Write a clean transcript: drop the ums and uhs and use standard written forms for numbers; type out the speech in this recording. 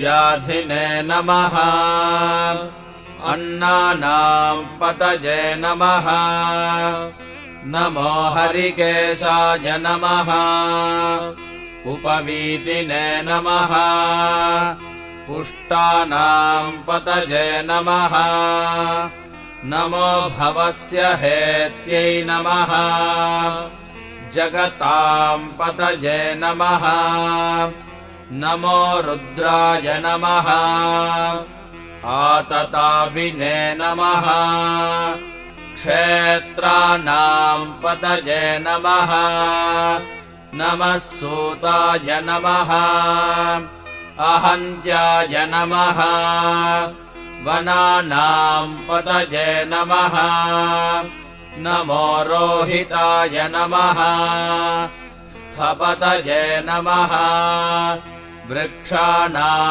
व्याधिने नमः अन्नानां पतये नमः नमो हरिकेशाय नमः उपवीतिने नमः पुष्टानां पतये नमः नमो भवस्य हेत्यै नमः जगतां पतये नमः नमो रुद्राय नमः आतताविने नमः क्षेत्राणां पतये नमः नमः सूताय नमः अहन्त्याय नमः वनानां पतये नमः नमो रोहिताय नमः स्थपतये नमः वृक्षाणां